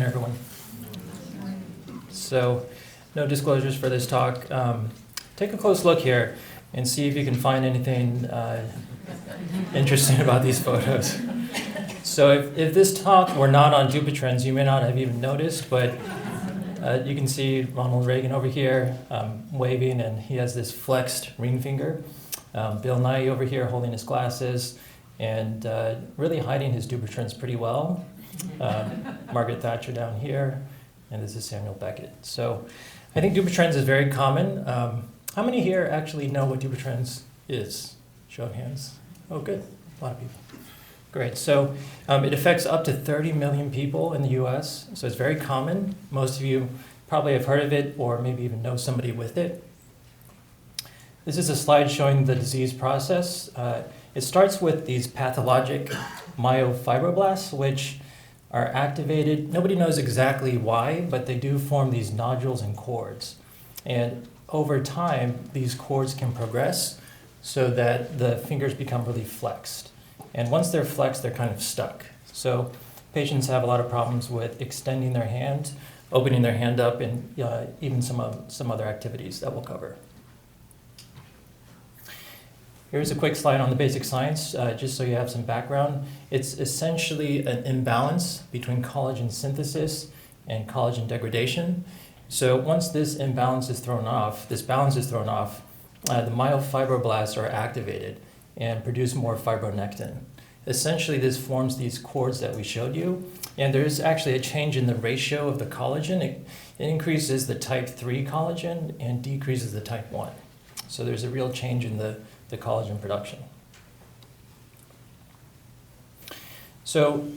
everyone. So, no disclosures for this talk. Take a close look here and see if you can find anything interesting about these photos. So if this talk were not on Dupuytren's, you may not have even noticed, but you can see Ronald Reagan over here waving, and he has this flexed ring finger. Bill Nye over here holding his glasses and really hiding his Dupuytren's pretty well. Margaret Thatcher down here, and this is Samuel Beckett. So I think Dupuytren's is very common. How many here actually know what Dupuytren's is? Show of hands. Oh, good. A lot of people. Great. So it affects up to 30 million people in the US, so it's very common. Most of you probably have heard of it or maybe even know somebody with it. This is a slide showing the disease process. It starts with these pathologic myofibroblasts, which are activated. Nobody knows exactly why, but they do form these nodules and cords. And over time, these cords can progress so that the fingers become really flexed. And once they're flexed, they're kind of stuck. So patients have a lot of problems with extending their hand, opening their hand up, and even some other activities that we'll cover. Here's a quick slide on the basic science, just so you have some background. It's essentially an imbalance between collagen synthesis and collagen degradation. So once this balance is thrown off, the myofibroblasts are activated and produce more fibronectin. Essentially, this forms these cords that we showed you, and there's actually a change in the ratio of the collagen. It increases the type 3 collagen and decreases the type 1. So there's a real change in the collagen production. So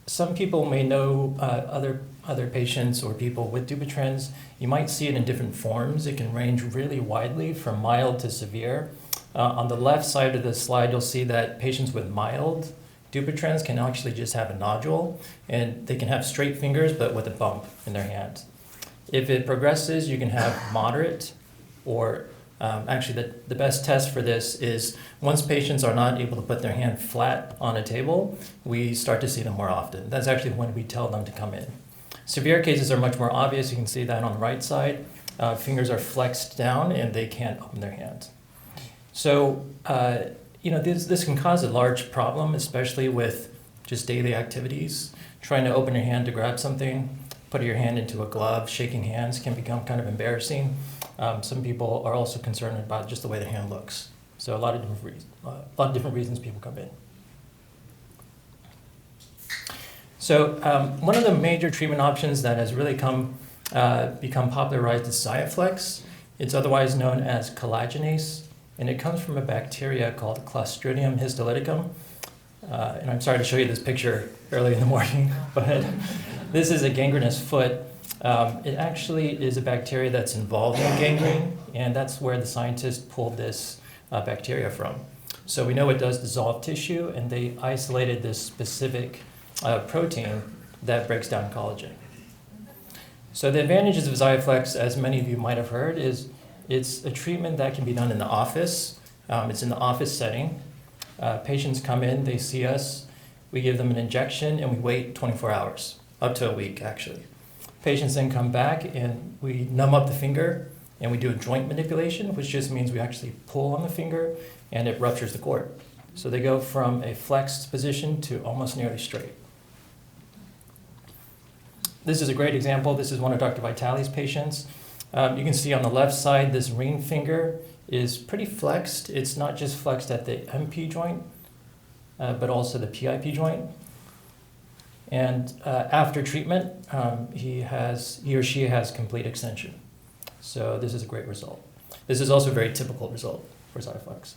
some people may know other patients or people with Dupuytren's. You might see it in different forms. It can range really widely from mild to severe. On the left side of the slide, you'll see that patients with mild Dupuytren's can actually just have a nodule, and they can have straight fingers but with a bump in their hand. If it progresses, you can have moderate, or actually the best test for this is once patients are not able to put their hand flat on a table, we start to see them more often. That's actually when we tell them to come in. Severe cases are much more obvious. You can see that on the right side. Fingers are flexed down and they can't open their hand. So, this can cause a large problem, especially with just daily activities. Trying to open your hand to grab something, putting your hand into a glove, shaking hands can become kind of embarrassing. Some people are also concerned about just the way the hand looks. So a lot of different reasons people come in. So one of the major treatment options that has really become popularized is Xiaflex. It's otherwise known as collagenase, and it comes from a bacteria called Clostridium histolyticum. And I'm sorry to show you this picture early in the morning, but this is a gangrenous foot. It actually is a bacteria that's involved in gangrene, and that's where the scientists pulled this bacteria from. So we know it does dissolve tissue, and they isolated this specific protein that breaks down collagen. So the advantages of Xiaflex, as many of you might have heard, is it's a treatment that can be done in the office. It's in the office setting. Patients come in, they see us, we give them an injection, and we wait 24 hours, up to a week actually. Patients then come back and we numb up the finger and we do a joint manipulation, which just means we actually pull on the finger and it ruptures the cord. So they go from a flexed position to almost nearly straight. This is a great example. This is one of Dr. Vitale's patients. You can see on the left side, this ring finger is pretty flexed. It's not just flexed at the MP joint, but also the PIP joint. And after treatment, he or she has complete extension. So this is a great result. This is also a very typical result for Xiaflex.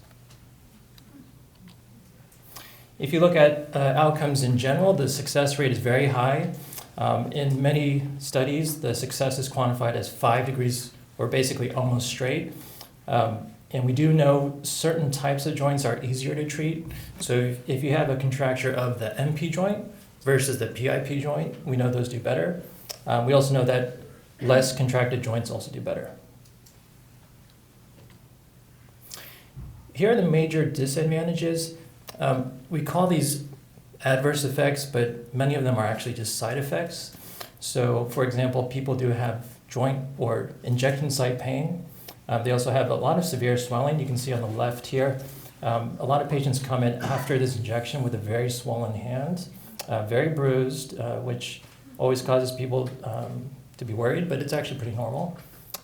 If you look at outcomes in general, the success rate is very high. In many studies, the success is quantified as 5 degrees, or basically almost straight. And we do know certain types of joints are easier to treat. So if you have a contracture of the MP joint versus the PIP joint, we know those do better. We also know that less contracted joints also do better. Here are the major disadvantages. We call these adverse effects, but many of them are actually just side effects. So for example, people do have joint or injection site pain. They also have a lot of severe swelling. You can see on the left here. A lot of patients come in after this injection with a very swollen hand, very bruised, which always causes people to be worried, but it's actually pretty normal.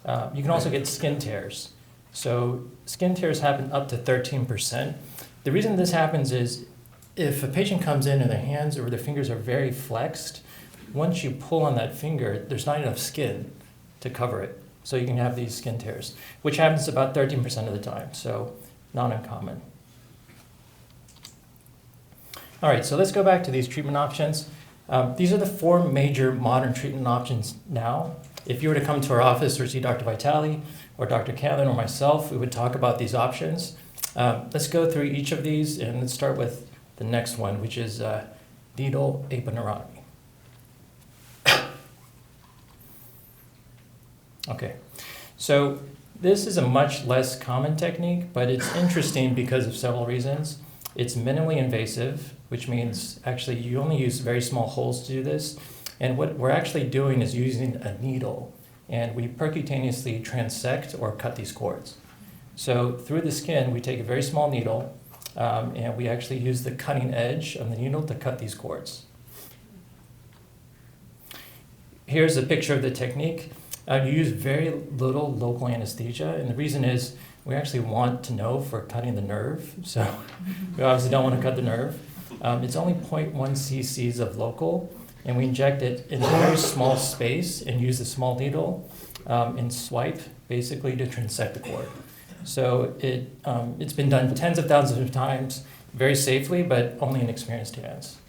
You can also get skin tears. So skin tears happen up to 13%. The reason this happens is if a patient comes in and their hands or their fingers are very flexed, once you pull on that finger, there's not enough skin to cover it. So you can have these skin tears, which happens about 13% of the time, so not uncommon. All right, so let's go back to these treatment options. These are the 4 major modern treatment options now. If you were to come to our office or see Dr. Vitale or Dr. Canlon or myself, we would talk about these options. Let's go through each of these, and let's start with the next one, which is needle aponeurotomy. Okay, so this is a much less common technique, but it's interesting because of several reasons. It's minimally invasive, which means actually you only use very small holes to do this. And what we're actually doing is using a needle, and we percutaneously transect or cut these cords. So through the skin, we take a very small needle, and we actually use the cutting edge of the needle to cut these cords. Here's a picture of the technique. You use very little local anesthesia, and the reason is we actually want to know if we're cutting the nerve, so we obviously don't want to cut the nerve. It's only 0.1 cc's of local, and we inject it in a very small space and use a small needle and swipe basically to transect the cord. So it's been done tens of thousands of times very safely, but only in experienced hands.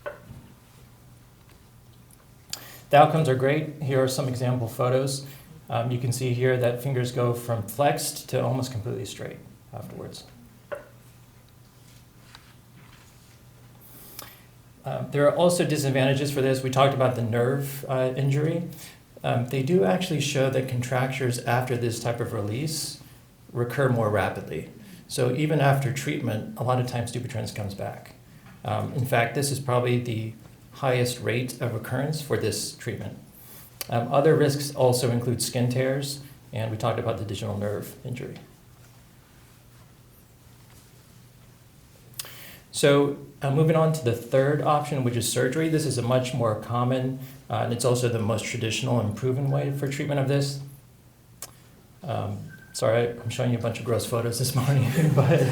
The outcomes are great. Here are some example photos. You can see here that fingers go from flexed to almost completely straight afterwards. There are also disadvantages for this. We talked about the nerve injury. They do actually show that contractures after this type of release recur more rapidly. So even after treatment, a lot of times Dupuytren's comes back. In fact, this is probably the highest rate of recurrence for this treatment. Other risks also include skin tears, and we talked about the digital nerve injury. So moving on to the third option, which is surgery. This is a much more common, and it's also the most traditional and proven way for treatment of this. Sorry, I'm showing you a bunch of gross photos this morning, but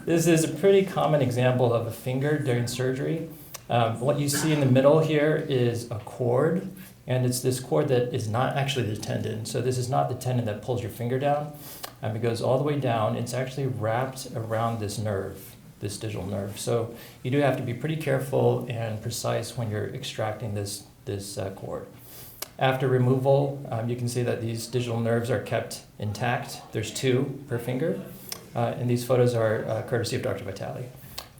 this is a pretty common example of a finger during surgery. What you see in the middle here is a cord, and it's this cord that is not actually the tendon. So this is not the tendon that pulls your finger down. It goes all the way down. It's actually wrapped around this nerve, this digital nerve. So you do have to be pretty careful and precise when you're extracting this cord. After removal, you can see that these digital nerves are kept intact. There's 2 per finger, and these photos are courtesy of Dr. Vitale.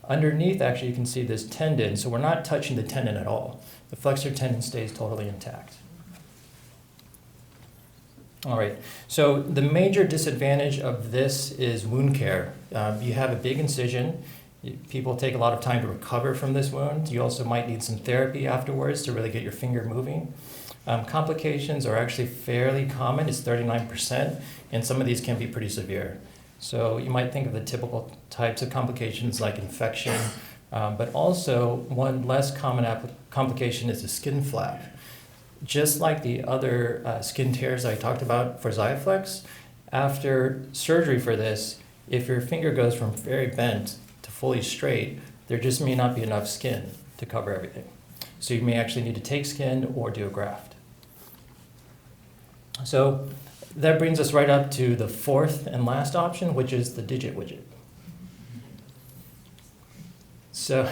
Underneath, actually, you can see this tendon, so we're not touching the tendon at all. The flexor tendon stays totally intact. All right, so the major disadvantage of this is wound care. You have a big incision. People take a lot of time to recover from this wound. You also might need some therapy afterwards to really get your finger moving. Complications are actually fairly common. It's 39%, and some of these can be pretty severe. So you might think of the typical types of complications like infection, but also one less common complication is the skin flap. Just like the other skin tears I talked about for Xiaflex, after surgery for this, if your finger goes from very bent to fully straight, there just may not be enough skin to cover everything. So you may actually need to take skin or do a graft. So that brings us right up to the fourth and last option, which is the Digit Widget. So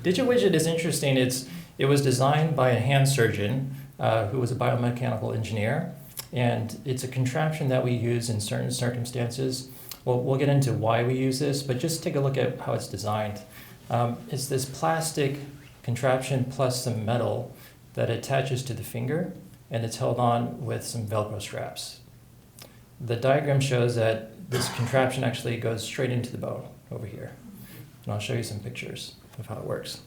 Digit Widget is interesting. It was designed by a hand surgeon who was a biomechanical engineer, and it's a contraption that we use in certain circumstances. We'll get into why we use this, but just take a look at how it's designed. It's this plastic contraption plus some metal that attaches to the finger, and it's held on with some Velcro straps. The diagram shows that this contraption actually goes straight into the bone over here. And I'll show you some pictures of how it works.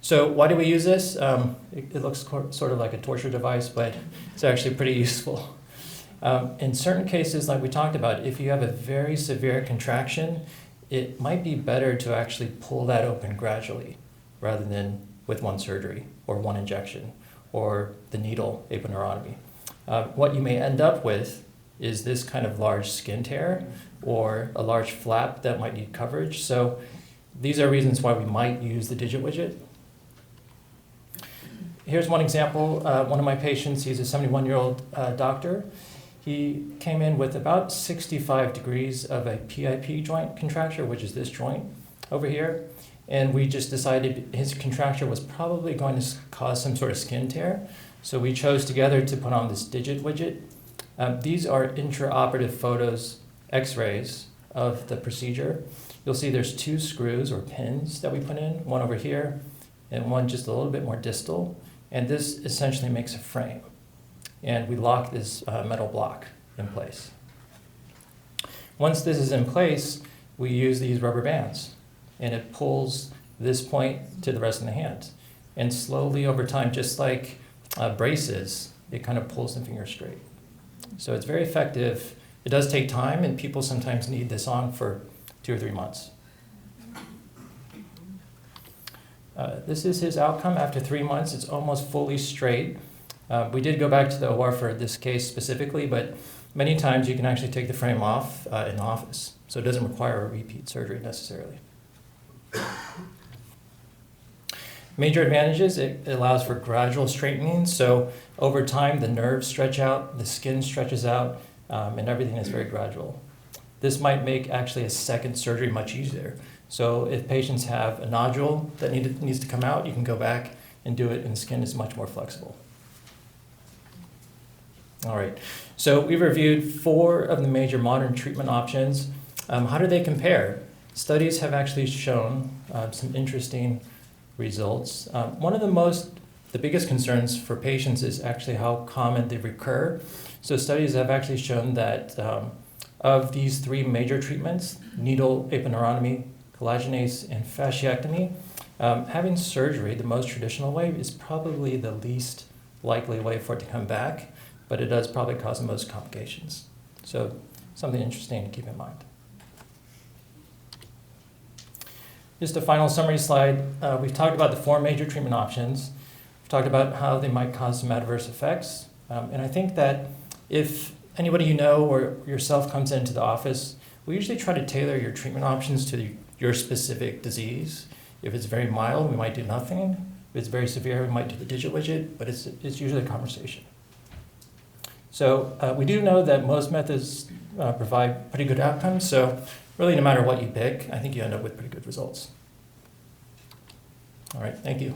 So why do we use this? It looks sort of like a torture device, but it's actually pretty useful. In certain cases, like we talked about, if you have a very severe contraction, it might be better to actually pull that open gradually rather than with one surgery or one injection or the needle aponeurotomy. What you may end up with is this kind of large skin tear or a large flap that might need coverage. So these are reasons why we might use the Digit Widget. Here's one example. One of my patients, he's a 71-year-old doctor. He came in with about 65 degrees of a PIP joint contracture, which is this joint over here. And we just decided his contracture was probably going to cause some sort of skin tear. So we chose together to put on this Digit Widget. These are intraoperative photos, x-rays of the procedure. You'll see there's 2 screws or pins that we put in, one over here and one just a little bit more distal. And this essentially makes a frame. And we lock this metal block in place. Once this is in place, we use these rubber bands, and it pulls this point to the rest of the hand. And slowly over time, just like braces, it kind of pulls the finger straight. So it's very effective. It does take time, and people sometimes need this on for 2 or 3 months. This is his outcome after 3 months. It's almost fully straight. We did go back to the OR for this case specifically, but many times you can actually take the frame off in the office, so it doesn't require a repeat surgery necessarily. Major advantages, it allows for gradual straightening, so over time the nerves stretch out, the skin stretches out, and everything is very gradual. This might make actually a second surgery much easier. So if patients have a nodule that needs to come out, you can go back and do it, and the skin is much more flexible. All right, so we've reviewed 4 of the major modern treatment options. How do they compare? Studies have actually shown some interesting results. One of the biggest concerns for patients is actually how common they recur. So studies have actually shown that of these 3 major treatments, needle aponeurotomy, collagenase, and fasciectomy, having surgery, the most traditional way, is probably the least likely way for it to come back, but it does probably cause the most complications. So something interesting to keep in mind. Just a final summary slide. We've talked about the 4 major treatment options. We've talked about how they might cause some adverse effects. And I think that if anybody you know or yourself comes into the office, we usually try to tailor your treatment options to your specific disease. If it's very mild, we might do nothing. If it's very severe, we might do the Digit Widget, but it's usually a conversation. So we do know that most methods provide pretty good outcomes, so really no matter what you pick, I think you end up with pretty good results. All right, thank you.